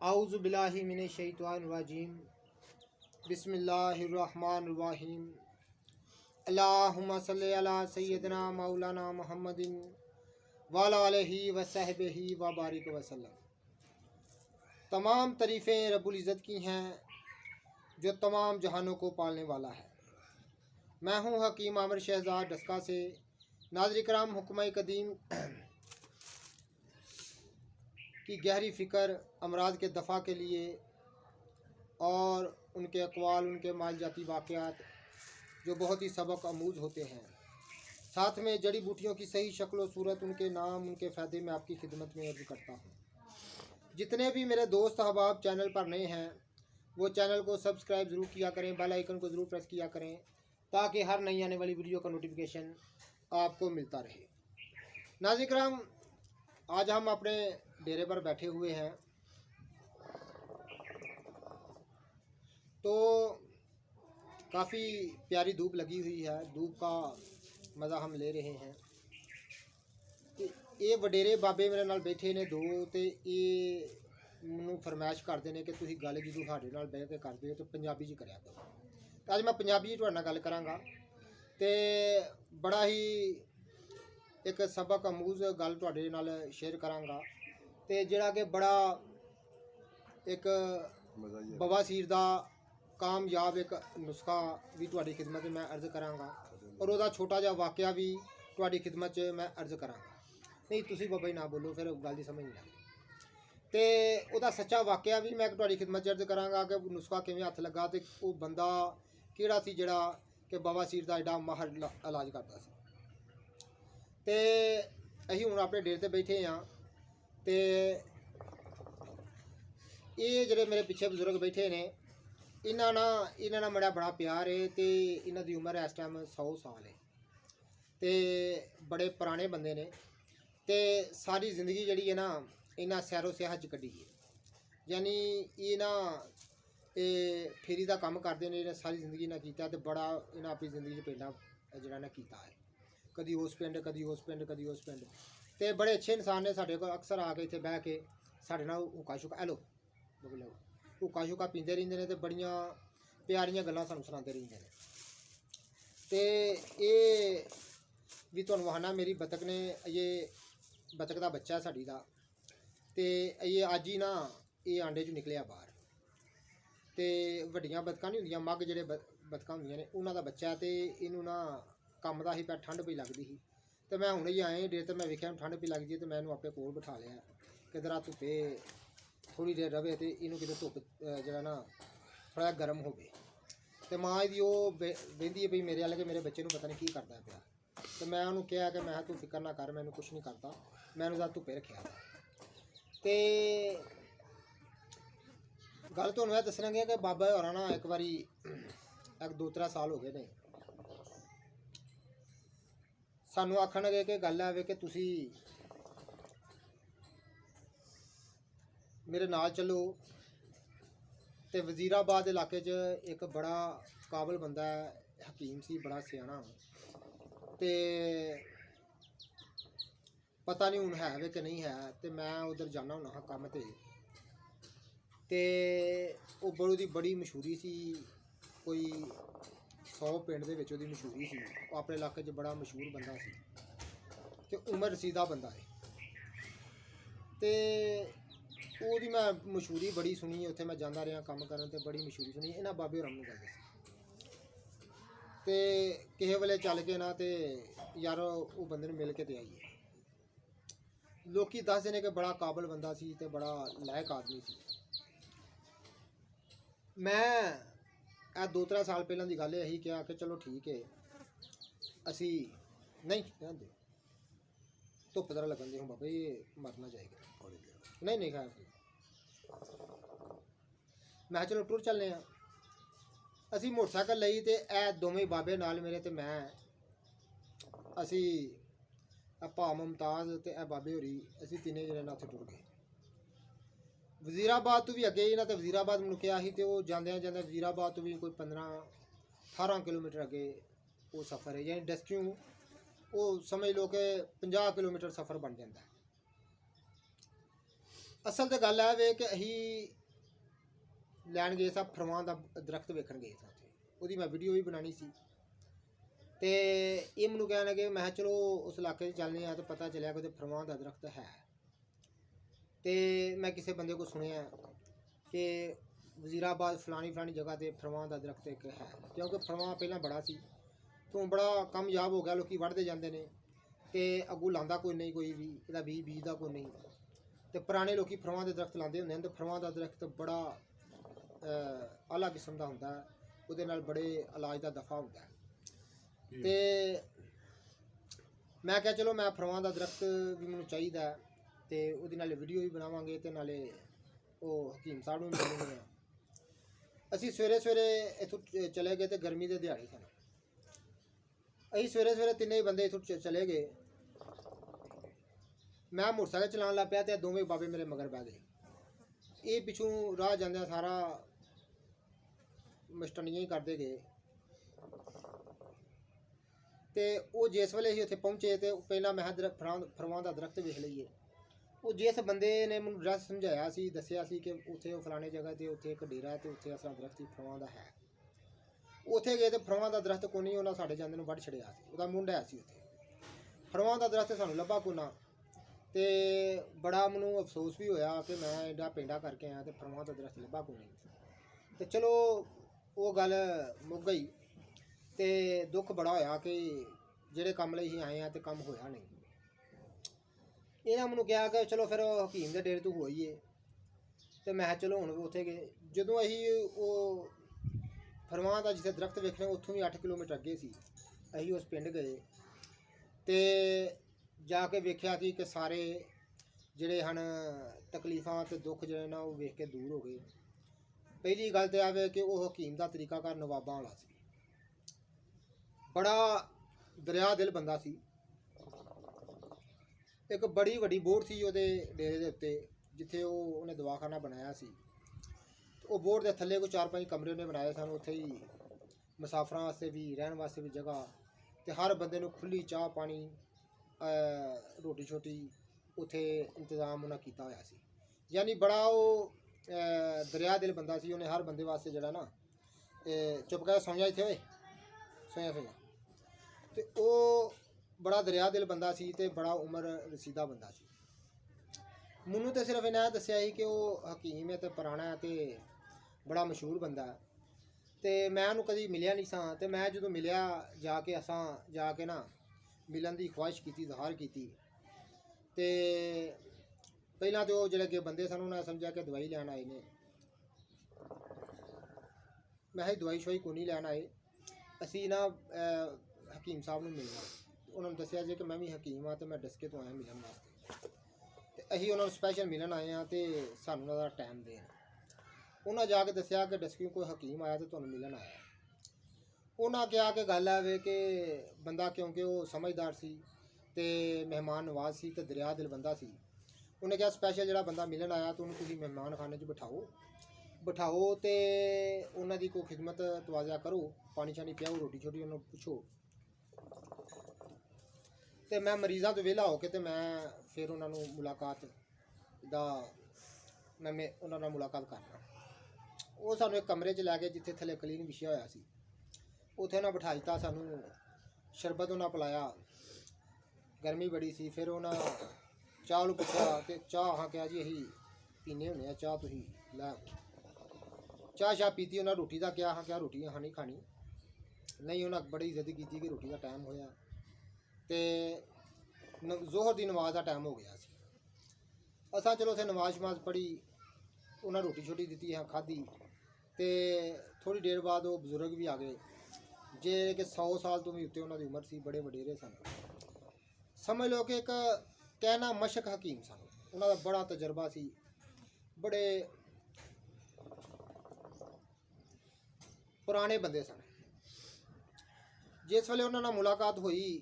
आऊज़ु बिल्लाहि मिनश शैतानिर रजीम। बिस्मिल्लाहिर्रहमानिर्रहीम। अल्लाहुम्मा सल्लि अला सय्यिदना मौलाना मुहम्मदिन व अला आलिहि व सहबिहि व बारिक वसल्लम। तमाम तारीफ़ें रब्बुल इज़्ज़त की हैं जो तमाम जहानों को पालने वाला है। मैं हूँ हकीम आमिर शहजाद डस्का से। नाज़रीन किराम, हुक्म कदीम की गहरी फ़िक्र अमराज के दफ़ा के लिए और उनके अक़वाल, उनके मालजाती वाक़यात जो बहुत ही सबक आमूज़ होते हैं, साथ में जड़ी बूटियों की सही शक्ल व सूरत, उनके नाम, उनके फ़ायदे में आपकी खिदमत में अर्ज़ करता हूँ। जितने भी मेरे दोस्त अहबाब चैनल पर नए हैं वो चैनल को सब्सक्राइब ज़रूर किया करें, बेल आइकन को ज़रूर प्रेस किया करें ताकि हर नई आने वाली वीडियो का नोटिफिकेशन आपको मिलता रहे। नाज़रीन किराम, आज हम अपने डेरे पर बैठे हुए हैं तो काफ़ी प्यारी धूप लगी हुई है। धूप का मज़ा हम ले रहे हैं। ये वडेरे बाबे मेरे नाल बैठे ने दो, तो ये मैनू फरमाइश करते हैं कि तुसीं गल जो साडे नाल बैठ के करते हो तो पंजाबी च करिया करो। तो अज मैं पंजाबी तुहाडे नाल गल करांगा ते बड़ा ही एक सबक आमूज़ गल तुहाडे नाल शेयर करांगा ते जिहड़ा कि बड़ा एक बवासीर दा कामयाब एक नुस्खा भी तुहाडी खिदमत में मैं अर्ज़ करांगा और वह छोटा जिहा वाक़या भी तुहाडी खिदमत च मैं अर्ज़ करांगा। नहीं तुसीं बाबा जी ना बोलो, फिर गल दी समझ नहीं आती। तो वह सच्चा वाक़या भी मैं तुहाडी खिदमत च अर्ज़ करांगा कि नुस्खा किवें हत्थ लगा तो वो बंदा किहड़ा सी जिहड़ा कि बवासीर दा एडा माहर इलाज करता सी। ते असीं हुण अपने डेरे ते बैठे हाँ ते ये जेह्ड़े मेरे पिछे बजुर्ग बैठे ने इन्हां नाल मेरा बड़ा प्यार है। तो इन्हां दी उम्र इस टाइम 100 साल है। तो बड़े पुराने बंदे ने ते सारी जिंदगी जिहड़ी है ना इन्हां सैरो सियाहत च कड्ढी है। यानी ये ना फेरी का काम करते हैं, इन्हें सारी जिंदगी इन्हें कीता ते बड़ा इन्हें अपनी जिंदगी पेंडा जिहड़ा इन्हें कीता है। कदी उस पिंड, कदी उस पिंड, कदी उस पिंड। ते बड़े अच्छे इंसान ने साढ़े को अक्सर आके इत्थे बह के साढ़े नाल हुक्का शुक्का हेलो हुक्का शुक्का पींदे रहिंदे ने ते बड़ियां प्यारियां गल्लां सानूं सनांदे रहिंदे ने। ते ये भी तुहानूं आखना मेरी बतख ने ये बतख दा बच्चा है साडी दा ते ये अज ही ना ये आंडे चों निकलिया बाहर। तो वड्डियां बतखां नहीं होंदियां, मग्घ जेह्ड़े बतखां होंदियां ने उन्हां दा बच्चा है। तो इनू ना कम्म दा ही पै ठंड पई लगदी ही ते मैं हुणे ही आए डेर ते मैं वेख्या ठंड पई लगदी है तो मैं इनू अपने कोल बिठा लिया कि जरा धुप्पे थोड़ी देर रवे तो इनू किते धुप्प जेह्ड़ा ना थोड़ा गर्म होवे। तो माँ दी ओह् वेंदी है भी मेरे वाले कि मेरे बच्चे नू पता नहीं की करदा पिया। तो मैं उन्होंने कहा कि मैं तू फिक्र ना कर, मैनू कुछ नहीं करता, मैं उन्हें धुप्पे रखा। तो गल तुहानूं यह दस्सना गया कि बाबा होरां ना एक बारी एक 2-3 साल हो गए ने सानू आखन लगे कि गल है कि तुसी मेरे नाल चलो। तो वजीराबाद इलाके च एक बड़ा काबल बंदा है, हकीम सी, बड़ा सियाना। तो पता नहीं हुण है वे कि नहीं है। तो मैं उधर जाना होना हा कम ते वो बड़ी मशहूरी सी, कोई 100 पिंड दे विच ओहदी मशहूरी सी। वो अपने इलाके च बड़ा मशहूर बंदा सी ते उमर रसीदा बंदा है। तो ओहदी मैं मशहूरी बड़ी सुनी, उत्थे मैं जांदा रहा कम करन ते बड़ी मशहूरी सुनी। इन्हां बाबे होरां नूं गल दस्सी ते किसे वेले चल के ना ते यार वो बंदे नूं मिल के ते आईए। लोकी दसदे ने कि बड़ा काबल बंदा सी ते बड़ा लायक आदमी सी। मैं 2-3 साल पहलां दी गल यही कहा कि चलो ठीक है असी नहीं दे धुप्प तरह लगन दे हूँ बाबा ये मरना जाएगा। नहीं खैर मैं चलो टुर चलने असी मोटरसाइकिल लई ते ए दोवें बाबे नाल मेरे ते मैं असी भा मुमताज़ ते ए बाबे होरी असी तिन्ने जने ना उत्थे टुर गए। वजीराबाद तो भी अगे ही ना, तो वजीराबाद मैनूं कहा ही तो जांदे जांदे वजीराबाद तो भी कोई 15-18 किलोमीटर अगे वो सफ़र है। यानी डस्क्यों वो समझ लो कि 50 किलोमीटर सफ़र बन जाता है। ਅਸਲ ਤੇ ਗੱਲ ਹੈ ਵੇ ਕਿ ਅਸੀਂ ਲੈਣ ਗਏ ਸਾਂ ਫਰਮਾਂ ਦਾ ਦਰਖਤ ਵੇਖਣ ਗਏ ਸਾਂ ਉੱਥੇ, ਉਹਦੀ ਮੈਂ ਵੀਡੀਓ ਵੀ ਬਣਾਉਣੀ ਸੀ। ਤੇ ਇਹ ਮੈਨੂੰ ਕਹਿਣ ਲੱਗੇ, ਮੈਂ ਕਿਹਾ ਚਲੋ ਉਸ ਇਲਾਕੇ 'ਚ ਚੱਲਦੇ ਹਾਂ। ਤਾਂ ਪਤਾ ਚੱਲਿਆ ਕਿ ਉੱਥੇ ਫਰਮਾਂ ਦਾ ਦਰਖਤ ਹੈ। ਤੇ ਮੈਂ ਕਿਸੇ ਬੰਦੇ ਕੋਲ ਸੁਣਿਆ ਕਿ ਵਜ਼ੀਰਾਬਾਦ ਫਲਾਣੀ ਜਗ੍ਹਾ ਤੇ ਫਰਮਾਂ ਦਾ ਦਰਖਤ ਇੱਕ ਹੈ, ਕਿਉਂਕਿ ਫਰਮਾਂ ਪਹਿਲਾਂ ਬੜਾ ਸੀ, ਤੋਂ ਬੜਾ ਕਾਮਯਾਬ ਹੋ ਗਿਆ, ਲੋਕੀ ਵੱਢਦੇ ਜਾਂਦੇ ਨੇ ਤੇ ਅੱਗੂ ਲਾਂਦਾ ਕੋਈ ਨਹੀਂ, ਕੋਈ ਵੀ ਇਹਦਾ ਬੀਜ ਦਾ ਕੋਈ ਨਹੀਂ। ਤੇ ਪੁਰਾਣੇ ਲੋਕੀ ਫਰਮਾਂ ਦੇ ਦਰਖਤ ਲਾਉਂਦੇ ਹੁੰਦੇ ਹਨ। ਤੇ ਫਰਮਾਂ ਦਾ ਦਰਖਤ ਬੜਾ ਆਲਾ ਕਿਸਮ ਦਾ ਹੁੰਦਾ, ਉਹਦੇ ਨਾਲ ਬੜੇ ਇਲਾਜ ਦਾ ਦਫਾ ਹੁੰਦਾ। ਤੇ ਮੈਂ ਕਿਹਾ ਚਲੋ ਮੈਂ ਫਰਮਾਂ ਦਾ ਦਰਖਤ ਵੀ ਮੈਨੂੰ ਚਾਹੀਦਾ, ਤੇ ਉਹਦੀ ਨਾਲੇ ਵੀਡੀਓ ਵੀ ਬਣਾਵਾਂਗੇ ਤੇ ਨਾਲੇ ਉਹ ਹਕੀਮ ਸਾਹਿਬ ਨੂੰ ਵੀ ਮਿਲਣਗੇ। ਅਸੀਂ ਸਵੇਰੇ ਇੱਥੋਂ ਚਲੇ ਗਏ ਤੇ ਗਰਮੀ ਦੇ ਦਿਹਾੜੇ ਸਨ। ਅਸੀਂ ਸਵੇਰੇ ਤਿੰਨੇ ਹੀ ਬੰਦੇ ਇੱਥੋਂ ਚਲੇ ਗਏ। ਮੈਂ ਮੋਟਰਸਾਈਕਲ ਚਲਾਉਣ ਲੱਗ ਪਿਆ ਤੇ ਦੋਵੇਂ ਬਾਬੇ ਮੇਰੇ ਮਗਰ ਬਹਿ ਗਏ। ਇਹ ਪਿੱਛੋਂ ਰਾਹ ਜਾਂਦਿਆਂ ਸਾਰਾ ਮਸਟਨੀਆਂ ਹੀ ਕਰਦੇ ਗਏ। ਤੇ ਉਹ ਜਿਸ ਵੇਲੇ ਅਸੀਂ ਉੱਥੇ ਪਹੁੰਚੇ ਤੇ ਪਹਿਲਾਂ ਮੈਂ ਫਰਮਾਂ ਦਾ ਦਰਖਤ ਵੇਖ ਲਈਏ। ਉਹ ਜਿਸ ਬੰਦੇ ਨੇ ਮੈਨੂੰ ਡਰੈਸ ਸਮਝਾਇਆ ਸੀ, ਦੱਸਿਆ ਸੀ ਕਿ ਉੱਥੇ ਉਹ ਫਲਾਣੇ ਜਗ੍ਹਾ ਤੇ ਉੱਥੇ ਇੱਕ ਡੇਰਾ ਤੇ ਉੱਥੇ ਅਸਲਾ ਦਰਖਤ ਹੀ ਫਰਮਾਂ ਦਾ ਹੈ। ਉੱਥੇ ਗਏ ਤੇ ਫਰਮਾਂ ਦਾ ਦਰਖਤ ਕੋਈ ਨਹੀਂ, ਉਹਨਾਂ ਸਾਡੇ ਜਾਂਦੇ ਨੂੰ ਵੱਢ ਛੜਿਆ ਸੀ, ਉਹਦਾ ਮੁੰਡਾ ਸੀ ਉੱਥੇ। ਫਰਮਾਂ ਦਾ ਦਰਖਤ ਸਾਨੂੰ ਲੱਭਾ ਕੋਈ ਨਾ। ਤੇ ਬੜਾ ਮੈਨੂੰ ਅਫਸੋਸ ਵੀ ਹੋਇਆ ਕਿ ਮੈਂ ਐਡਾ ਪਿੰਡਾ ਕਰਕੇ ਆਇਆ ਤੇ ਫਰਮਾਂ ਦਾ ਦਰਖਤ ਲੱਭਾ ਕੋਈ ਨਹੀਂ। ਤੇ ਚਲੋ ਉਹ ਗੱਲ ਮੁੱਕ ਗਈ। ਤੇ ਦੁੱਖ ਬੜਾ ਹੋਇਆ ਕਿ ਜਿਹੜੇ ਕੰਮ ਲਈ ਅਸੀਂ ਆਏ ਆ ਤੇ ਕੰਮ ਹੋਇਆ ਨਹੀਂ। ਇਹਨਾਂ ਮੈਨੂੰ ਕਿਹਾ ਕਿ ਚਲੋ ਫਿਰ ਹਕੀਮ ਦੇ ਡੇਰੇ ਤੋਂ ਹੋਈਏ। ਤੇ ਮੈਂ ਕਿਹਾ ਚਲੋ ਹੁਣ ਉੱਥੇ ਗਏ। ਜਦੋਂ ਅਸੀਂ ਉਹ ਫਰਮਾਂ ਦਾ ਜਿੱਥੇ ਦਰਖਤ ਵੇਖਣੇ ਉੱਥੋਂ ਵੀ 8 ਕਿਲੋਮੀਟਰ ਅੱਗੇ ਸੀ, ਅਸੀਂ ਉਸ ਪਿੰਡ ਗਏ ਤੇ ਜਾ ਕੇ ਵੇਖਿਆ ਕਿ ਸਾਰੇ ਜਿਹੜੇ ਹਨ ਤਕਲੀਫਾਂ ਤੇ ਦੁੱਖ ਜਿਹੜੇ ਨਾ ਉਹ ਵੇਖ ਕੇ ਦੂਰ ਹੋ ਗਏ। ਪਹਿਲੀ ਗੱਲ ਤੇ ਆਵੇ ਕਿ ਉਹ ਹਕੀਮ ਦਾ ਤਰੀਕਾਕਾਰ ਨਵਾਬਾਂ ਵਾਲਾ ਸੀ, ਬੜਾ ਦਰਿਆ ਦਿਲ ਬੰਦਾ ਸੀ। ਇੱਕ ਬੜੀ ਵੱਡੀ ਬੋਰਡ ਸੀ ਉਹਦੇ ਡੇਰੇ ਦੇ ਉੱਤੇ, ਜਿੱਥੇ ਉਹਨੇ ਦਵਾਖਾਨਾ ਬਣਾਇਆ ਸੀ। ਉਹ ਬੋਰਡ ਦੇ ਥੱਲੇ ਕੋਈ 4-5 ਕਮਰੇ ਉਹਨੇ ਬਣਾਏ ਸਨ। ਉੱਥੇ ਹੀ ਮੁਸਾਫਰਾਂ ਵਾਸਤੇ ਵੀ, ਰਹਿਣ ਵਾਸਤੇ ਵੀ ਜਗ੍ਹਾ, ਤੇ ਹਰ ਬੰਦੇ ਨੂੰ ਖੁੱਲ੍ਹੀ ਚਾਹ ਪਾਣੀ, ਰੋਟੀ ਛੋਟੀ ਉੱਥੇ ਇੰਤਜ਼ਾਮ ਉਹਨਾਂ ਕੀਤਾ ਹੋਇਆ ਸੀ। ਯਾਨੀ ਬੜਾ ਉਹ ਦਰਿਆ ਦਿਲ ਬੰਦਾ ਸੀ। ਉਹਨੇ ਹਰ ਬੰਦੇ ਵਾਸਤੇ ਜਿਹੜਾ ਨਾ ਚੁੱਪ ਕਰਕੇ ਸੌਂ ਜਾ ਇੱਥੇ ਓਏ, ਸੌਂ ਜਾ। ਤੇ ਉਹ ਬੜਾ ਦਰਿਆ ਦਿਲ ਬੰਦਾ ਸੀ ਤੇ ਬੜਾ ਉਮਰ ਰਸੀਦਾ ਬੰਦਾ ਸੀ। ਮੈਨੂੰ ਤਾਂ ਸਿਰਫ ਇਹਨਾਂ ਦੱਸਿਆ ਸੀ ਕਿ ਉਹ ਹਕੀਮ ਹੈ ਤੇ ਪੁਰਾਣਾ ਹੈ ਤੇ ਬੜਾ ਮਸ਼ਹੂਰ ਬੰਦਾ ਹੈ। ਤੇ ਮੈਂ ਉਹਨੂੰ ਕਦੀ ਮਿਲਿਆ ਨਹੀਂ ਸਾਂ। ਤੇ ਮੈਂ ਜਦੋਂ ਮਿਲਿਆ ਜਾ ਕੇ ਨਾ ਮਿਲਣ ਦੀ ਖੁਆਇਸ਼ ਕੀਤੀ, ਇਜ਼ਹਾਰ ਕੀਤੀ। ਤੇ ਪਹਿਲਾਂ ਤਾਂ ਉਹ ਜਿਹੜੇ ਅੱਗੇ ਬੰਦੇ ਸਨ ਉਹਨਾਂ ਨੇ ਸਮਝਿਆ ਕਿ ਦਵਾਈ ਲੈਣ ਆਏ ਨੇ। ਮੈਂ ਕਿਹਾ ਦਵਾਈ ਸ਼ਵਾਈ ਕੋਈ ਨਹੀਂ ਲੈਣ ਆਏ, ਅਸੀਂ ਨਾ ਹਕੀਮ ਸਾਹਿਬ ਨੂੰ ਮਿਲਣਾ। ਉਹਨਾਂ ਨੂੰ ਦੱਸਿਆ ਜੇ ਕਿ ਮੈਂ ਵੀ ਹਕੀਮ ਹਾਂ ਤੇ ਮੈਂ ਡਸਕੇ ਤੋਂ ਆਇਆ ਮਿਲਣ ਵਾਸਤੇ। ਤੇ ਅਸੀਂ ਉਹਨਾਂ ਨੂੰ ਸਪੈਸ਼ਲ ਮਿਲਣ ਆਏ ਹਾਂ ਤੇ ਸਾਨੂੰ ਉਹਨਾਂ ਦਾ ਟਾਈਮ ਦੇਣ। ਉਹਨਾਂ ਜਾ ਕੇ ਦੱਸਿਆ ਕਿ ਡਸਕਿਓਂ ਕੋਈ ਹਕੀਮ ਆਇਆ ਤੇ ਤੁਹਾਨੂੰ ਮਿਲਣ ਆਇਆ। ਉਹਨਾਂ ਕਿਹਾ ਕਿ ਗੱਲ ਆਵੇ ਕਿ ਬੰਦਾ, ਕਿਉਂਕਿ ਉਹ ਸਮਝਦਾਰ ਸੀ ਤੇ ਮਹਿਮਾਨ ਨਵਾਜ਼ ਸੀ ਤੇ ਦਰਿਆ ਦਿਲ ਬੰਦਾ ਸੀ, ਉਹਨੇ ਕਿਹਾ ਸਪੈਸ਼ਲ ਜਿਹੜਾ ਬੰਦਾ ਮਿਲਣ ਆਇਆ ਤਾਂ ਉਹਨੂੰ ਤੁਸੀਂ ਮਹਿਮਾਨ ਖਾਨੇ 'ਚ ਬਿਠਾਓ ਤੇ ਉਹਨਾਂ ਦੀ ਕੋਈ ਖਿਦਮਤ ਤਵਾਜ਼ਾ ਕਰੋ, ਪਾਣੀ ਛਾਣੀ ਪਿਆਓ, ਰੋਟੀ ਛੋਟੀ ਉਹਨੂੰ ਪੁੱਛੋ। ਤੇ ਮੈਂ ਮਰੀਜ਼ਾਂ ਤੋਂ ਵਿਹਲਾ ਹੋ ਕੇ ਤੇ ਮੈਂ ਫਿਰ ਉਹਨਾਂ ਨੂੰ ਮੁਲਾਕਾਤ ਕਰਨਾ। ਉਹ ਸਾਨੂੰ ਇੱਕ ਕਮਰੇ 'ਚ ਲੈ ਕੇ, ਜਿੱਥੇ ਥੱਲੇ ਕਲੀਨ ਵਿਛਿਆ ਹੋਇਆ ਸੀ, ਉੱਥੇ ਉਹਨਾਂ ਬਿਠਾ ਦਿੱਤਾ। ਸਾਨੂੰ ਸ਼ਰਬਤ ਉਹਨਾਂ ਪਿਲਾਇਆ, ਗਰਮੀ ਬੜੀ ਸੀ। ਫਿਰ ਉਹਨਾਂ ਚਾਹ ਨੂੰ ਪੁੱਛਿਆ ਤੇ ਚਾਹ ਹਾਂ ਕਿਹਾ ਜੀ ਅਸੀਂ ਪੀਨੇ ਹੁੰਦੇ ਆ, ਚਾਹ ਤੁਸੀਂ ਲੈ। ਚਾਹ ਪੀਤੀ। ਉਹਨਾਂ ਰੋਟੀ ਦਾ ਕਿਹਾ, ਹਾਂ ਕਿਹਾ ਰੋਟੀ ਨਹੀਂ ਖਾਣੀ। ਨਹੀਂ, ਉਹਨਾਂ ਬੜੀ ਜ਼ਿੱਦ ਕੀਤੀ ਕਿ ਰੋਟੀ ਦਾ ਟਾਈਮ ਹੋਇਆ ਤੇ ਜ਼ੋਹਰ ਦੀ ਨਮਾਜ਼ ਦਾ ਟਾਈਮ ਹੋ ਗਿਆ ਸੀ। ਅਸਾਂ ਚਲੋ ਉੱਥੇ ਨਮਾਜ਼ ਪੜ੍ਹੀ, ਉਹਨਾਂ ਰੋਟੀ ਛੋਟੀ ਦਿੱਤੀ, ਹਾਂ ਖਾਧੀ। ਤੇ ਥੋੜ੍ਹੀ ਦੇਰ ਬਾਅਦ ਉਹ ਬਜ਼ੁਰਗ ਵੀ ਆ ਗਏ, ਜੇ ਕਿ 100 ਸਾਲ ਤੋਂ ਵੀ ਉੱਤੇ ਉਹਨਾਂ ਦੀ ਉਮਰ ਸੀ, ਬੜੇ ਵਡੇਰੇ ਸਨ। ਸਮਝ ਲਓ ਕਿ ਇੱਕ ਕਹਿਣਾ ਮਸ਼ਕ ਹਕੀਮ ਸਨ। ਉਹਨਾਂ ਦਾ ਬੜਾ ਤਜਰਬਾ ਸੀ, ਬੜੇ ਪੁਰਾਣੇ ਬੰਦੇ ਸਨ। ਜਿਸ ਵੇਲੇ ਉਹਨਾਂ ਨਾਲ ਮੁਲਾਕਾਤ ਹੋਈ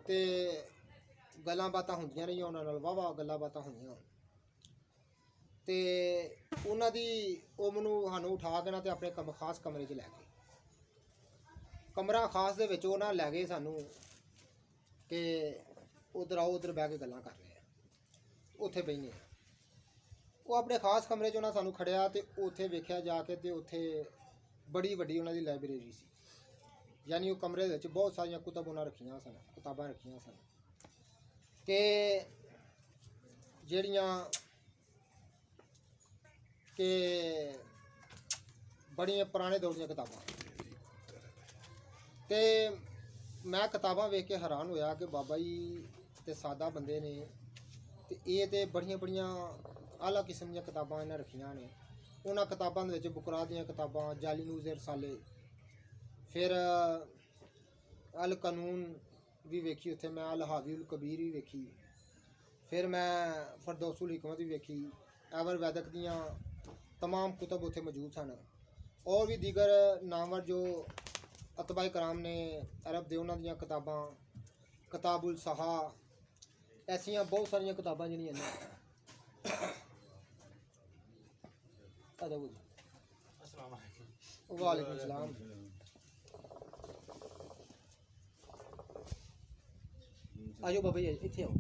ਤੇ ਗੱਲਾਂ ਬਾਤਾਂ ਹੁੰਦੀਆਂ ਰਹੀਆਂ, ਉਹਨਾਂ ਨਾਲ ਵਾਹਵਾ ਗੱਲਾਂ ਬਾਤਾਂ ਹੋਈਆਂ। ਤੇ ਉਹਨਾਂ ਦੀ ਉਹ ਸਾਨੂੰ ਉਠਾ ਕੇ ਨਾ ਤੇ ਆਪਣੇ ਖਾਸ ਕਮਰੇ 'ਚ ਲੈ ਗਏ। ਕਮਰਾ ਖਾਸ ਦੇ ਵਿੱਚ ਉਹ ਨਾ ਲੈ ਗਏ ਸਾਨੂੰ ਕਿ ਉੱਧਰ ਆਓ, ਉੱਧਰ ਬਹਿ ਕੇ ਗੱਲਾਂ ਕਰ ਰਹੇ ਆ, ਉੱਥੇ ਬਹਿਨੇ ਆ। ਉਹ ਆਪਣੇ ਖਾਸ ਕਮਰੇ 'ਚ ਉਹਨਾਂ ਸਾਨੂੰ ਖੜਿਆ ਤੇ ਉੱਥੇ ਵੇਖਿਆ ਜਾ ਕੇ ਤੇ ਉੱਥੇ ਬੜੀ ਵੱਡੀ ਉਹਨਾਂ ਦੀ ਲਾਇਬ੍ਰੇਰੀ ਸੀ। ਯਾਨੀ ਉਹ ਕਮਰੇ ਦੇ ਵਿੱਚ ਬਹੁਤ ਸਾਰੀਆਂ ਕਿਤਾਬਾਂ ਰੱਖੀਆਂ ਸਨ ਕਿ ਜਿਹੜੀਆਂ ਕਿ ਬੜੀਆਂ ਪੁਰਾਣੇ ਦੌਰ ਦੀਆਂ ਕਿਤਾਬਾਂ। ਤੇ ਮੈਂ ਕਿਤਾਬਾਂ ਵੇਖ ਕੇ ਹੈਰਾਨ ਹੋਇਆ ਕਿ ਬਾਬਾ ਜੀ ਤੇ ਸਾਦਾ ਬੰਦੇ ਨੇ ਤੇ ਇਹ ਤੇ ਬੜੀਆਂ ਆਲਾ ਕਿਸਮ ਦੀਆਂ ਕਿਤਾਬਾਂ ਇਹਨਾਂ ਰੱਖੀਆਂ ਨੇ। ਉਹਨਾਂ ਕਿਤਾਬਾਂ ਦੇ ਵਿੱਚ ਬੁਕਰਾ ਦੀਆਂ ਕਿਤਾਬਾਂ, ਜਾਲੀਨੂਜ਼ ਦੇ ਰਸਾਲੇ, ਫਿਰ ਅਲ ਕਾਨੂੰਨ ਵੀ ਵੇਖੀ ਉੱਥੇ ਮੈਂ, ਅਲ ਹਾਵੀ ਉਲ ਕਬੀਰ ਵੀ ਵੇਖੀ, ਫਿਰ ਮੈਂ ਫਰਦੌਸੁਲ ਹਿਕਮਤ ਵੀ ਵੇਖੀ। ਐਵਰ ਵੈਦਕ ਦੀਆਂ तमाम कुतब उत्थे मौजूद सन और भी दीगर नामवर जो अतबाए कराम ने अरब दे उन्हां दियां किताबां, किताबुल सहा, ऐसियां बहुत सारियां किताबां जिहड़ियां ने। वालेकुम सलाम। आजो बाबा जी इत्थे आओ,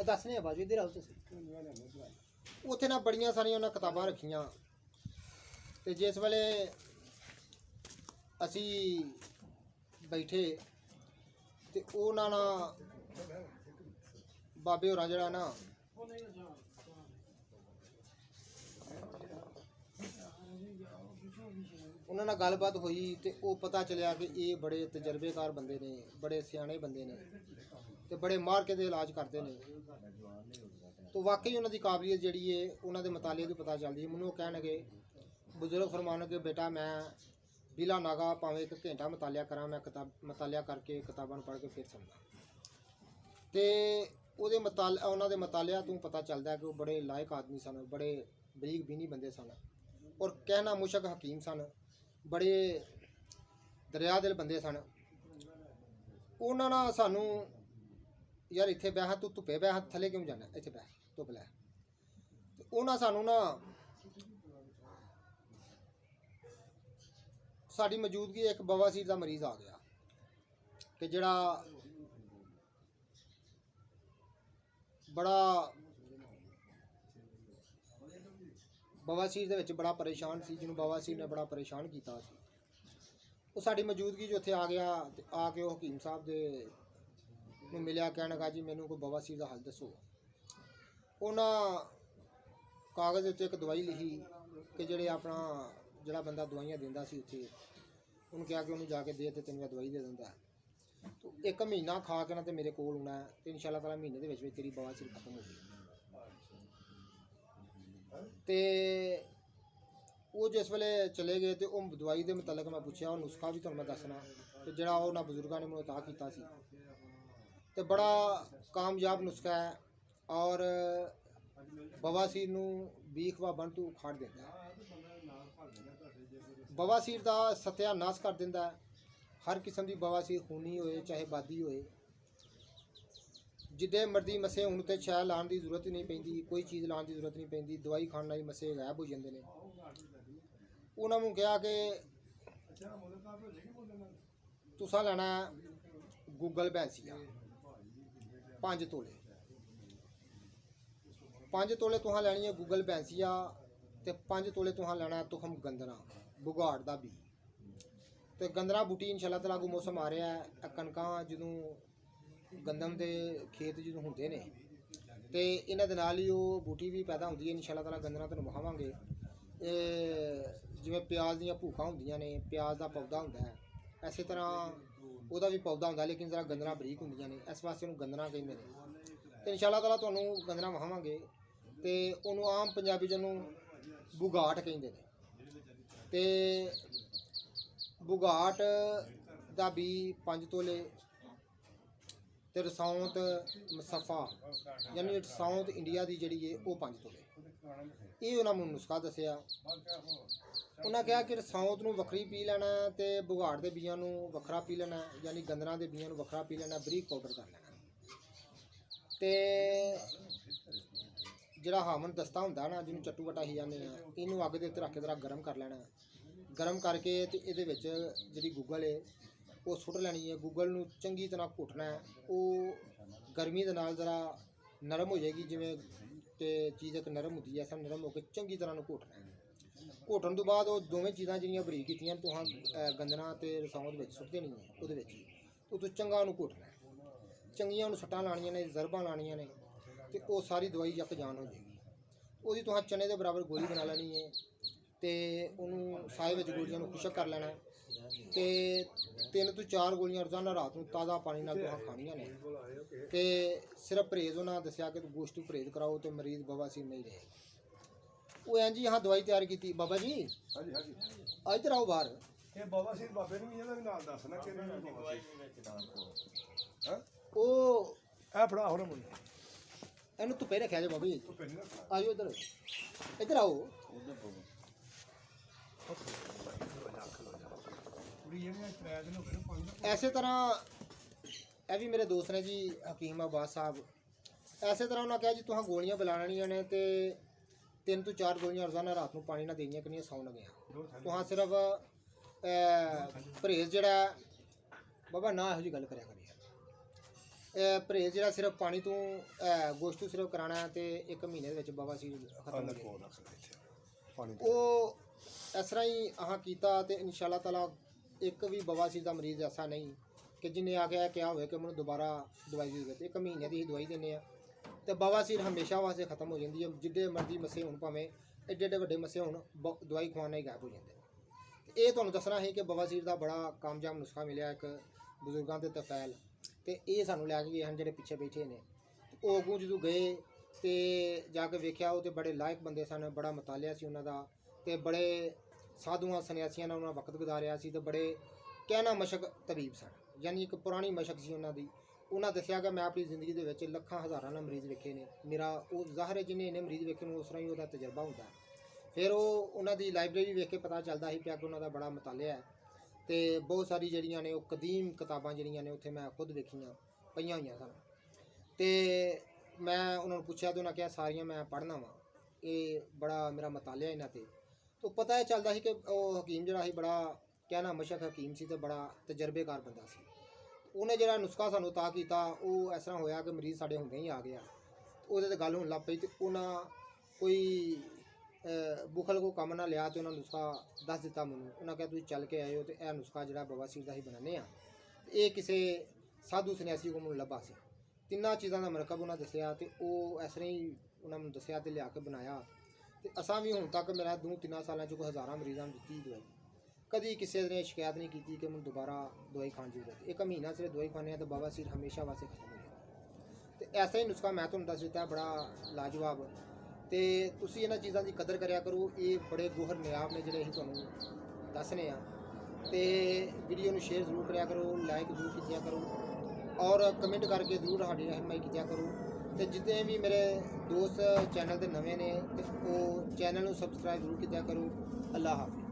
दसने बाजू इधर आओ तुसीं। ਉੱਥੇ ਨਾ ਬੜੀਆਂ ਸਾਰੀਆਂ ਉਹਨਾਂ ਕਿਤਾਬਾਂ ਰੱਖੀਆਂ ਤੇ ਜਿਸ ਵੇਲੇ ਅਸੀਂ ਬੈਠੇ ਤੇ ਉਹਨਾਂ ਨਾਲ ਬਾਬੇ ਹੋਰਾਂ ਜਿਹੜਾ ਨਾ ਉਹਨਾਂ ਨਾਲ ਗੱਲਬਾਤ ਹੋਈ ਤੇ ਉਹ ਪਤਾ ਚੱਲਿਆ ਕਿ ਇਹ ਬੜੇ ਤਜਰਬੇਕਾਰ ਬੰਦੇ ਨੇ, ਬੜੇ ਸਿਆਣੇ ਬੰਦੇ ਨੇ ਤੇ ਬੜੇ ਮਾਰ ਕੇ ਦੇ ਇਲਾਜ ਕਰਦੇ ਨੇ। तो वाकई उन्होंने काबलियत जी है उन्होंने मुताले की पता चलती है। मैनू कहणगे बुजुर्ग फरमाउणगे बेटा मैं बिला नागा भावें 1 घंटा मुतालिया करा, मैं मुतालिया करके किताबां पढ़ के फिर समझा। तो उहदे उन्होंने मुतालिया तो पता चलता है कि वो बड़े लायक आदमी सन, बड़े बरीक बीनी बंदे सन और कहना मुशक हकीम सन, बड़े दरिया दिल बंदे सन। उन्होंने सानू यार इत्थे बह, तू धुप्पे बह, थले क्यों जाना, इत्थे बह धुप लै। उन्होंने सानू ना साड़ी मौजूदगी एक बवासीर का मरीज़ आ गया कि जड़ा बड़ा बवासीर दे विच बड़ा परेशान सी, जिन्होंने बवासीर ने बड़ा परेशान किया। वो साड़ी मौजूदगी जो उत्थे आ गया, आके वो हकीम साहब दे मिलिया, कहने लगा जी मैनू कोई बवासीर का हल दसो। उन्हें कागज़ उत्ते एक दवाई लिखी कि जेड़े अपना जड़ा बंदा दवाइयां देंदा सी उत्थे उन्होंने कहा कि उन्होंने जाके दे ते तेन मैं दवाई दे दिंदा। तो 1 महीना खा के ना तो मेरे कोल आना है तो इंशाअल्लाह ताला महीने दे विच तेरी बवासीर खत्म हो गई। तो वो जिस वेले चले गए तो दवाई के मुतलक मैं पूछा, और नुस्खा भी तुहानूं मैं दसना कि जड़ा उन्होंने बजुर्गों ने मैनूं अता कीता सी तो बड़ा कामयाब नुस्खा है और बवासीर नूं बीख वाबन तो उखाड़ देता है, बवासीर का सत्यानाश कर देंदा है। हर किस्म की बवासीर खूनी होए चाहे बादी होए, जिद्दे मर्जी मसे हुण ते शै लाने की जरूरत ही नहीं पैंदी, कोई चीज़ लाने की जरूरत नहीं पैंदी, दवाई खाने नाल मसे गायब हो जाते हैं। उन्होंने कहा कि तुसां लैना गूगल भैंसिया 5 तोले, 5 तोले तुहां लैनी है गूगल भैंसिया ते 5 तोले तुहां लैना तुखम गंदना बुगाड़ दा बी। तो गंदना बूटी इंशाअल्लाह ताला को मौसम आ रहा है, कणकां जदों गंदम के खेत जो होंगे ने तो इन्हां दे नाल ही वो बूटी भी पैदा होंदी है। इंशाअल्लाह ताला गंदना तुहानूं विखावांगे। जिवें प्याज दीयां भूखां होंदियां ने, प्याज का पौधा होंदा है, इस तरह ਉਹਦਾ भी पौधा होंदा लेकिन जरा गंदना बरीक होंदियां ने, इस वास्ते उन्होंने गंदना कहते हैं। तो इंशाअल्लाह ताला तुहानूं गंदना विखावांगे। तो उन्होंने आम पंजाबी च उन्होंने बुगाट कहते हैं। तो बुगाट का भी 5 तोले तो रसौंत मसफा यानी रसौंत इंडिया की जी है वो 5 तोले। ये उन्होंने मैनूं नुस्खा दसिया। उन्हें कहा कि रसौंत नूं वखरी पी लेना तो बुगाड़ के बीजां नूं वखरा पी लेना, यानी गंदना के बीजां नूं वखरा पी लेना, बरीक पाउडर कर लेना। तो जिहड़ा हामन दस्ता हुंदा ना जिन्होंने चट्टू वटा ही जाने इनू अग के उत्ते रख के जरा गर्म कर लेना, गर्म करके तो ये जी गूगल है वो सुट लैनी है। गूगल नूं चंगी तरह घुटना है, वो गर्मी के नाल जरा नरम हो जाएगी, जिवें ਤੇ ਚੀਜ਼ ਇੱਕ ਨਰਮ ਹੁੰਦੀ ਹੈ, ਐਸਾ ਨਰਮ ਹੋ ਕੇ ਚੰਗੀ ਤਰ੍ਹਾਂ ਨੂੰ ਘੋਟਣਾ ਹੈ। ਘੋਟਣ ਤੋਂ ਬਾਅਦ ਉਹ ਦੋਵੇਂ ਚੀਜ਼ਾਂ ਜਿਹੜੀਆਂ ਬਰੀਕ ਕੀਤੀਆਂ ਤੁਹਾਂ ਗੰਦਣਾ ਤੇ ਰਸੌਂ ਦੇ ਵਿੱਚ ਸੁੱਟ ਦੇਣੀਆਂ ਉਹਦੇ ਵਿੱਚ ਹੀ। ਉਹ ਤੋਂ ਚੰਗਾ ਉਹਨੂੰ ਘੋਟਣਾ ਹੈ। ਚੰਗੀਆਂ ਉਹਨੂੰ ਸੱਟਾਂ ਲਾਣੀਆਂ ਨੇ, ਜ਼ਰਬਾਂ ਲਾਣੀਆਂ ਨੇ, ਤੇ ਉਹ ਸਾਰੀ ਦਵਾਈ ਯੱਕ ਜਾਨ ਹੋ ਜਾਏਗੀ। ਉਹਦੀ ਤੁਹਾਂ ਚਨੇ ਦੇ ਬਰਾਬਰ ਗੋਲੀ ਬਣਾ ਲੈਣੀ ਹੈ ਤੇ ਉਹਨੂੰ ਸਾਏ ਵਿੱਚ ਗੋਲੀਆਂ ਨੂੰ ਖੁਸ਼ਕ ਕਰ ਲੈਣਾ ਤੇ 3 ਤੋਂ 4 ਗੋਲੀਆਂ ਰੋਜ਼ਾਨਾ ਰਾਤ ਨੂੰ ਤਾਜ਼ਾ ਪਾਣੀ ਨਾਲ ਤੁਹਾਂ ਖਾਣੀਆਂ ਨੇ। ਤੇ ਸਿਰਫ ਪਰਹੇਜ਼ ਉਹਨਾਂ ਦੱਸਿਆ ਕਿ ਗੋਸ਼ਤ ਤੋਂ ਪਰਹੇਜ਼ ਕਰਾਓ ਤੇ ਮਰੀਜ਼ ਬਵਾਸੀਰ ਨਹੀਂ ਰਹੇ। ਉਹ ਇੰਜ ਹੀ ਤਿਆਰ ਤਿਆਰ ਕੀਤੀ। ਬਾਬਾ ਜੀ ਹਾਂਜੀ ਹਾਂਜੀ ਇੱਧਰ ਆਓ ਬਾਹਰ। ਇਹ ਬਾਬਾ ਸਿੰਘ ਬਾਬੇ ਨੂੰ ਵੀ ਇਹਦਾ ਵੀ ਨਾਲ ਦੱਸਣਾ ਕਿ ਹਾਂ ਉਹ ਇਹ ਫੜਾ ਹੋਰ ਮੁੰਡੇ ਇਹਨੂੰ ਧੁੱਪੇ ਰੱਖਿਆ ਜੇ ਬਾਬਾ ਜੀ। ਤੂੰ ਪਹਿਲਾਂ ਆਜੋ ਇੱਧਰ, ਇੱਧਰ ਆਓ। ਪੂਰੀ ਇਹਨੇ ਟਰੈਕ ਨੂੰ ਫਿਰ ਪਾਣੀ ਦਾ ਐਸੇ ਤਰ੍ਹਾਂ ਇਹ ਵੀ ਮੇਰੇ ਦੋਸਤ ਨੇ ਜੀ ਹਕੀਮ ਆਬਾਦ ਸਾਹਿਬ। ਐਸੇ ਤਰ੍ਹਾਂ ਉਹਨਾਂ ਕਿਹਾ ਜੀ ਤੁਹਾਂ ਗੋਲੀਆਂ ਬੁਲਾ ਲੈਣੀਆਂ ਨੇ ਤੇ 3 ਤੋਂ 4 ਗੋਲੀਆਂ ਰੋਜ਼ਾਨਾ ਰਾਤ ਨੂੰ ਪਾਣੀ ਨਾਲ ਦੇਣੀਆਂ ਕਿੰਨੀਆਂ ਸੌਣ ਲੱਗੀਆਂ। ਤੁਹਾਂ ਸਿਰਫ ਪਰਹੇਜ਼ ਜਿਹੜਾ ਬਾਬਾ ਨਾ ਇਹੋ ਜਿਹੀ ਗੱਲ ਕਰਿਆ ਕਰੀ ਯਾਰ। ਪਰਹੇਜ਼ ਜਿਹੜਾ ਸਿਰਫ ਪਾਣੀ ਤੋਂ ਗੋਸ਼ਤ ਤੋਂ ਸਿਰਫ ਕਰਾਉਣਾ ਹੈ ਤੇ 1 ਮਹੀਨੇ ਦੇ ਵਿੱਚ ਬਾਬਾ ਸੀ ਖਤਮ ਹੋ ਗਿਆ। ਪਾਣੀ ਉਹ ਇਸ ਤਰ੍ਹਾਂ ਹੀ ਆਹ ਕੀਤਾ ਤੇ ਇਨਸ਼ਾਅੱਲਾ ਤਾਲਾ ਇੱਕ ਵੀ ਬਵਾਸੀਰ ਦਾ ਮਰੀਜ਼ ਐਸਾ ਨਹੀਂ ਕਿ ਜਿਹਨੇ ਆ ਕੇ ਕਿਹਾ ਹੋਵੇ ਕਿ ਮੈਨੂੰ ਦੁਬਾਰਾ ਦਵਾਈ ਦੀ ਜ਼ਰੂਰਤ। 1 ਮਹੀਨੇ ਦੀ ਹੀ ਦਵਾਈ ਦਿੰਦੇ ਆ ਤੇ ਬਵਾਸੀਰ ਹਮੇਸ਼ਾ ਵਾਸਤੇ ਖਤਮ ਹੋ ਜਾਂਦੀ ਹੈ। ਜਿੱਡੇ ਮਰਜ਼ੀ ਮੱਸੇ ਹੋਣ, ਭਾਵੇਂ ਐਡੇ ਐਡੇ ਵੱਡੇ ਮੱਸੇ ਹੋਣ, ਦਵਾਈ ਖਵਾਉਣਾ ਹੀ ਗਾਇਬ ਹੋ ਜਾਂਦੇ। ਇਹ ਤੁਹਾਨੂੰ ਦੱਸਣਾ ਹੈ ਕਿ ਬਵਾਸੀਰ ਦਾ ਬੜਾ ਕਾਮਯਾਬ ਨੁਸਖਾ ਮਿਲਿਆ ਇੱਕ ਬਜ਼ੁਰਗਾਂ ਦੇ ਤਫੈਲ, ਤੇ ਇਹ ਸਾਨੂੰ ਲੈ ਕੇ ਗਏ ਹਨ ਜਿਹੜੇ ਪਿੱਛੇ ਬੈਠੇ ਨੇ। ਉਹ ਅੱਗੋਂ ਜਦੋਂ ਗਏ ਤੇ ਜਾ ਕੇ ਵੇਖਿਆ ਉਹ ਤੇ ਬੜੇ ਲਾਇਕ ਬੰਦੇ ਸਨ, ਬੜਾ ਮਤਾਲਿਆ ਸੀ ਉਹਨਾਂ ਦਾ ਤੇ ਬੜੇ ਸਾਧੂਆਂ ਸੰਨਿਆਸੀਆਂ ਨਾਲ ਉਹਨਾਂ ਵਕਤ ਗੁਜ਼ਾਰਿਆ ਸੀ ਤੇ ਬੜੇ ਕਹਿਣਾ ਮਸ਼ਕ ਤਬੀਬ ਸਨ, ਯਾਨੀ ਇੱਕ ਪੁਰਾਣੀ ਮਸ਼ਕ ਸੀ ਉਹਨਾਂ ਦੀ। ਉਹਨਾਂ ਦੱਸਿਆ ਕਿ ਮੈਂ ਆਪਣੀ ਜ਼ਿੰਦਗੀ ਦੇ ਵਿੱਚ ਲੱਖਾਂ ਹਜ਼ਾਰਾਂ ਨਾਲ ਮਰੀਜ਼ ਵੇਖੇ ਨੇ। ਮੇਰਾ ਉਹ ਜ਼ਾਹਰ ਹੈ ਜਿਹਨੇ ਇਹਨੇ ਮਰੀਜ਼ ਵੇਖੇ ਨੂੰ ਉਸ ਤਰ੍ਹਾਂ ਹੀ ਉਹਦਾ ਤਜਰਬਾ ਹੁੰਦਾ। ਫਿਰ ਉਹਨਾਂ ਦੀ ਲਾਇਬ੍ਰੇਰੀ ਵੇਖ ਕੇ ਪਤਾ ਚੱਲਦਾ ਸੀ ਪਿਆ ਕਿ ਉਹਨਾਂ ਦਾ ਬੜਾ ਮਤਾਲਿਆ ਹੈ ਤੇ ਬਹੁਤ ਸਾਰੀ ਜਿਹੜੀਆਂ ਨੇ ਉਹ ਕਦੀਮ ਕਿਤਾਬਾਂ ਜਿਹੜੀਆਂ ਨੇ ਉੱਥੇ ਮੈਂ ਖੁਦ ਵੇਖੀਆਂ ਪਈਆਂ ਹੋਈਆਂ ਸਨ। ਤੇ ਮੈਂ ਉਹਨਾਂ ਨੂੰ ਪੁੱਛਿਆ ਤੇ ਉਹਨਾਂ ਕਿਹਾ ਸਾਰੀਆਂ ਮੈਂ ਪੜ੍ਹਨਾ ਵਾਂ, ਇਹ ਬੜਾ ਮੇਰਾ ਮਤਾਲਿਆ ਇਹਨਾਂ ਤੇ। ਤਾਂ ਪਤਾ ਇਹ ਚੱਲਦਾ ਸੀ ਕਿ ਉਹ ਹਕੀਮ ਜਿਹੜਾ ਸੀ ਬੜਾ ਕਹਿਣਾ ਮਸ਼ਕ ਹਕੀਮ ਸੀ ਤੇ ਬੜਾ ਤਜਰਬੇਕਾਰ ਬੰਦਾ ਸੀ। ਉਹਨੇ ਜਿਹੜਾ ਨੁਸਖਾ ਸਾਨੂੰ ਤਾ ਕੀਤਾ ਉਹ ਇਸ ਤਰ੍ਹਾਂ ਹੋਇਆ ਕਿ ਮਰੀਜ਼ ਸਾਡੇ ਹੁੰਦੇ ਹੀ ਆ ਗਿਆ। ਉਹਦੇ ਤੇ ਗੱਲ ਹੋਣ ਲੱਗ ਪਈ ਤੇ ਉਹਨਾਂ ਕੋਈ ਬੁਖਲ ਕੋ ਕੰਮ ਨਾ ਲਿਆ ਤੇ ਉਹਨਾਂ ਨੁਸਖਾ ਦੱਸ ਦਿੱਤਾ ਮੈਨੂੰ। ਉਹਨਾਂ ਕਿਹਾ ਤੁਸੀਂ ਚੱਲ ਕੇ ਆਏ ਹੋ ਤੇ ਇਹ ਨੁਸਖਾ ਜਿਹੜਾ ਬਵਾਸੀਰ ਦਾ ਹੀ ਬਣਾਉਂਦੇ ਆ। ਇਹ ਕਿਸੇ ਸਾਧੂ ਸੰਨਿਆਸੀ ਕੋਲ ਮੈਨੂੰ ਲੱਭਾ ਸੀ। 3 ਚੀਜ਼ਾਂ ਦਾ ਮਰਕਬ ਉਹਨਾਂ ਦੱਸਿਆ ਤੇ ਉਹ ਇਸ ਤਰ੍ਹਾਂ ਹੀ ਉਹਨਾਂ ਮੈਨੂੰ ਦੱਸਿਆ ਤੇ ਲਿਆ ਕੇ ਬਣਾਇਆ। ਤੇ ਅਸਾਂ ਵੀ ਹੁਣ ਤੱਕ ਮੇਰਾ 2-3 ਸਾਲਾਂ 'ਚ ਕੋਈ ਹਜ਼ਾਰਾਂ ਮਰੀਜ਼ਾਂ ਨੂੰ ਦਿੱਤੀ ਦਵਾਈ, ਕਦੀ ਕਿਸੇ ਨੇ ਸ਼ਿਕਾਇਤ ਨਹੀਂ ਕੀਤੀ ਕਿ ਮੈਨੂੰ ਦੁਬਾਰਾ ਦਵਾਈ ਖਾਣ ਦੀ ਜ਼ਰੂਰਤ। 1 ਮਹੀਨਾ ਸਿਰ ਦਵਾਈ ਖਾਣੇ ਆ ਤਾਂ ਬਵਾਸੀਰ ਹਮੇਸ਼ਾ ਵਾਸਤੇ ਖਤਮ ਹੋ ਜਾਂਦਾ। ਤੇ ਐਸਾ ਹੀ ਨੁਸਖਾ ਮੈਂ ਤੁਹਾਨੂੰ ਦੱਸ ਦਿੱਤਾ, ਬੜਾ ਲਾਜਵਾਬ। ਤੇ ਤੁਸੀਂ ਇਹਨਾਂ ਚੀਜ਼ਾਂ ਦੀ ਕਦਰ ਕਰਿਆ ਕਰੋ। ਇਹ ਬੜੇ ਗੋਹਰ ਨਿਆਬ ਨੇ ਜਿਹੜੇ ਅਸੀਂ ਤੁਹਾਨੂੰ ਦੱਸਨੇ ਆ। ਤੇ ਵੀਡੀਓ ਨੂੰ ਸ਼ੇਅਰ ਜ਼ਰੂਰ ਕਰਿਆ ਕਰੋ, ਲਾਈਕ ਜ਼ਰੂਰ ਕੀਤਿਆ ਕਰੋ ਔਰ ਕਮੈਂਟ ਕਰਕੇ ਜ਼ਰੂਰ ਸਾਡੀ ਰਹਿਨਮਾਈ ਕੀਤਿਆ ਕਰੋ। ਤੇ ਜਿੱਤੇ ਵੀ ਮੇਰੇ ਦੋਸਤ ਚੈਨਲ ਦੇ ਨਵੇਂ ਨੇ ਤੇ ਉਹ ਚੈਨਲ ਨੂੰ ਸਬਸਕ੍ਰਾਈਬ ਜ਼ਰੂਰ ਕੀਤਿਆ ਕਰੋ। ਅੱਲਾਹ ਹਾਫਿਜ਼।